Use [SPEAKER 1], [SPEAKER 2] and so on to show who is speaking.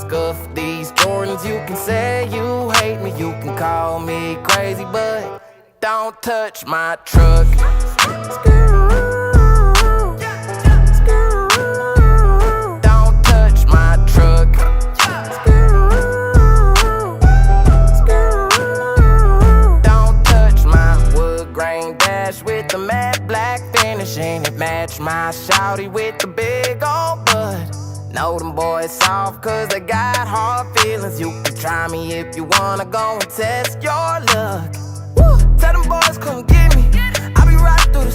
[SPEAKER 1] scuff these Jordans. You can say you hate me, you can call me crazy, but don't touch my truck. Don't touch my truck. Don't touch my wood grain dash with the matte black finish, and it match my shawty with the big old butt. Know them boys soft cause they got hard feelings. You can try me if you wanna go and test your luck. Woo! Tell them boys come get me. I be right through the